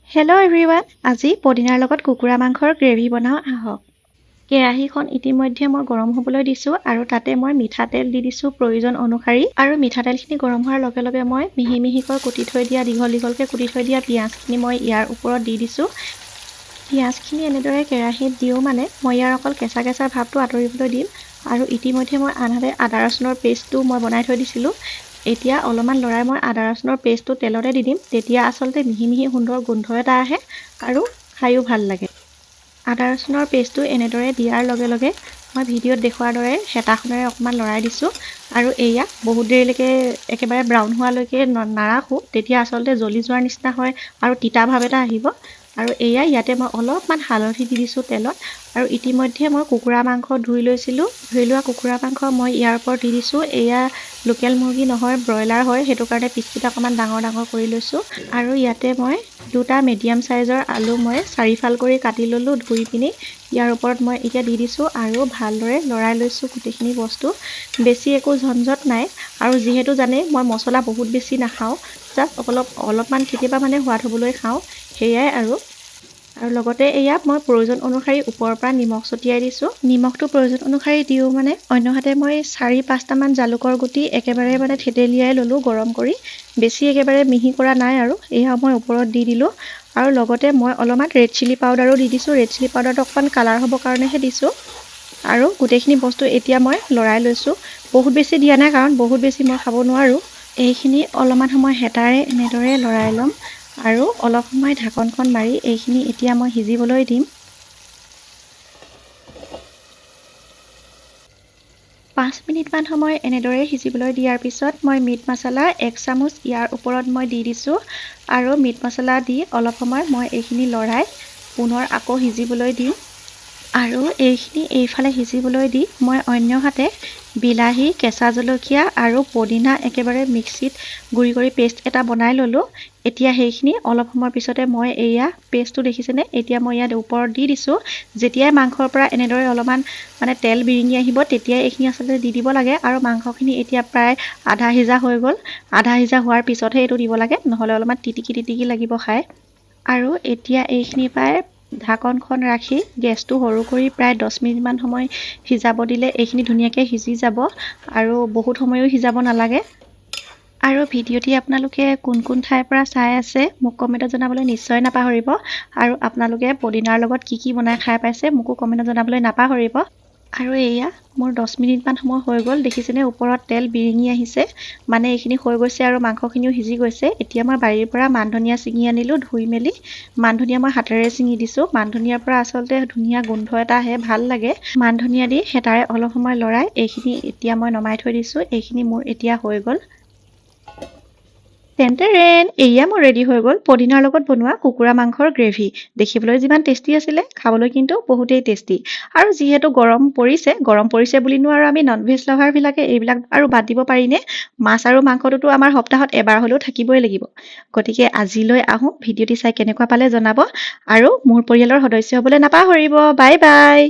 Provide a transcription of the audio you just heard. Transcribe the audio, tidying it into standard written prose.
Hello' everyone, আজি পদিনাৰ লগত কুকুৰা মাংসৰ গ্ৰেভি বনাওঁ আহক। কেৰাহীখন ইতিমধ্যে মই গৰম হ'বলৈ দিছোঁ আৰু তাতে মই মিঠাতেল দি দিছোঁ প্ৰয়োজন অনুসৰি। আৰু মিঠাতেলখিনি গৰম হোৱাৰ লগে লগে মই মিহি মিহিকৈ কুটি থৈ দিয়া দীঘলকৈ কুটি থৈ দিয়া পিঁয়াজখিনি মই ইয়াৰ ওপৰত দি দিছোঁ। পিঁয়াজখিনি এনেদৰে কেৰাহীত দিওঁ মানে মই ইয়াৰ অকল কেঁচা কেঁচা ভাৱটো আঁতৰিবলৈ দিম। আৰু ইতিমধ্যে মই আনহাতে আদা ৰচুনৰ পেষ্টটো মই বনাই থৈ দিছিলোঁ। এতিয়া অলপমান লৰাই মই আদা ৰচুনৰ পেষ্টটো তেলতে দি দিম। তেতিয়া আচলতে মিহি মিহি সুন্দৰ গোন্ধ এটা আহে আৰু খায়ো ভাল লাগে। আদা ৰচুনৰ পেষ্টটো এনেদৰে দিয়াৰ লগে লগে মই ভিডিঅ'ত দেখুওৱাৰ দৰে হেতাখনেৰে অকণমান লৰাই দিছোঁ। আৰু এয়া বহুত দেৰিলৈকে একেবাৰে ব্ৰাউন হোৱালৈকে নাৰাখোঁ, তেতিয়া আচলতে জ্বলি যোৱাৰ নিচিনা হয় আৰু তিতা ভাৱ এটা আহিব। আৰু এয়া ইয়াতে মই অলপমান হালধি দি দিছোঁ তেলত। আৰু ইতিমধ্যে মই কুকুৰা মাংস ধুই লৈছিলোঁ। ধুই লোৱা কুকুৰা মাংস মই ইয়াৰ ওপৰত দি দিছোঁ। এয়া লোকেল মুৰ্গী নহয়, ব্ৰইলাৰ হয়, সেইটো কাৰণে পিচকেইটা অকণমান ডাঙৰ ডাঙৰ কৰি লৈছোঁ। আৰু ইয়াতে মই দুটা মিডিয়াম চাইজৰ আলু মই 4ফাল কৰি কাটি ল'লোঁ ধুই পিনি। ইয়াৰ ওপৰত মই এতিয়া দি দিছোঁ আৰু ভালদৰে লৰাই লৈছোঁ গোটেইখিনি বস্তু। বেছি একো ঝঞ্ঝট নাই। আৰু যিহেতু জানেই মই মছলা বহুত বেছি নাখাওঁ, জাষ্ট অলপমান কেতিয়াবা মানে সোৱাদ হ'বলৈ খাওঁ, সেয়াই আৰু লগতে এয়া মই প্ৰয়োজন অনুসৰি ওপৰৰ পৰা নিমখ ছটিয়াই দিছোঁ। নিমখটো প্ৰয়োজন অনুসৰি দিওঁ মানে অন্যহাতে মই 4-5টামান জালুকৰ গুটি একেবাৰে মানে থেতেলিয়াই ল'লোঁ গৰম কৰি। বেছি একেবাৰে মিহি কৰা নাই আৰু এয়া মই ওপৰত দি দিলোঁ। আৰু লগতে মই অলপমান ৰেড চিলি পাউডাৰো দি দিছোঁ। ৰেড চিলি পাউডাৰটো অকণমান কালাৰ হ'বৰ কাৰণেহে দিছোঁ। আৰু গোটেইখিনি বস্তু এতিয়া মই লৰাই লৈছোঁ। বহুত বেছি দিয়া নাই কাৰণ বহুত বেছি মই খাব নোৱাৰোঁ। এইখিনি অলপমান সময় হেতাৰে এনেদৰে লৰাই ল'ম আৰু অলপ সময় ঢাকনখন মাৰি এইখিনি এতিয়া মই সিজিবলৈ দিম। 5 মিনিটমান সময় এনেদৰে সিজিবলৈ দিয়াৰ পিছত মই মিট মছলা 1 চামুচ ইয়াৰ ওপৰত মই দি দিছোঁ। আৰু মিট মছলা দি অলপ সময় মই এইখিনি লৰাই পুনৰ আকৌ সিজিবলৈ দিম। আৰু এইখিনি এইফালে সিজিবলৈ দি মই অন্যহাতে বিলাহী, কেঁচা জলকীয়া আৰু পদিনা একেবাৰে মিক্সিত গুড়ি কৰি পেষ্ট এটা বনাই ল'লোঁ। এতিয়া সেইখিনি অলপ সময়ৰ পিছতে মই এয়া পেষ্টটো দেখিছেনে, এতিয়া মই ইয়াত ওপৰত দি দিছোঁ। যেতিয়াই মাংসৰ পৰা এনেদৰে অলপমান মানে তেল বিৰিঙি আহিব তেতিয়াই এইখিনি আচলতে দি দিব লাগে। আৰু মাংসখিনি এতিয়া প্ৰায় আধা সিজা হৈ গ'ল। আধা সিজা হোৱাৰ পিছতহে এইটো দিব লাগে, নহ'লে অলপমান তিটিকি লাগিব খাই। আৰু এতিয়া এইখিনি প্ৰায় ঢাকনখন ৰাখি গেছটো সৰু কৰি প্ৰায় 10 মিনিটমান সময় সিজাব দিলে এইখিনি ধুনীয়াকৈ সিজি যাব আৰু বহুত সময়ো সিজাব নালাগে। আৰু ভিডিঅ'টি আপোনালোকে কোন কোন ঠাইৰ পৰা চাই আছে মোক কমেণ্টত জনাবলৈ নিশ্চয় নাপাহৰিব। আৰু আপোনালোকে পদিনাৰ লগত কি কি বনাই খাই পাইছে মোকো কমেণ্টত জনাবলৈ নাপাহৰিব। আৰু এয়া মোৰ 10 মিনিটমান সময় হৈ গ'ল, দেখিছেনে ওপৰত তেল বিৰিঙি আহিছে, মানে এইখিনি হৈ গৈছে আৰু মাংসখিনিও সিজি গৈছে। এতিয়া মই বাৰীৰ পৰা মান ধনিয়া ছিঙি আনিলোঁ ধুই মেলি। মান ধনিয়া মই হাতেৰে ছিঙি দিছোঁ। মান ধনিয়াৰ পৰা আচলতে ধুনীয়া গোন্ধ এটা আহে, ভাল লাগে। মান ধনিয়া দি হেতাৰে অলপ সময় লৰাই এইখিনি এতিয়া মই নমাই থৈ দিছোঁ। এইখিনি মোৰ এতিয়া হৈ গ'ল। তেন্তেৰেন এয়া মোৰ ৰেডি হৈ গ'ল পদিনাৰ লগত বনোৱা কুকুৰা মাংসৰ গ্ৰেভি। দেখিবলৈ যিমান টেষ্টি আছিলে, খাবলৈ কিন্তু বহুতেই টেষ্টি। আৰু যিহেতু গৰম পৰিছে বুলিনো আৰু আমি ননভেজ লাভাৰবিলাকে এইবিলাক আৰু বাদ দিব পাৰিনে? মাছ আৰু মাংসটোতো আমাৰ সপ্তাহত এবাৰ হ'লেও থাকিবই লাগিব। গতিকে আজিলৈ আহোঁ, ভিডিঅ'টি চাই কেনেকুৱা পালে জনাব আৰু মোৰ পৰিয়ালৰ সদস্য হ'বলৈ নাপাহৰিব। Bye bye.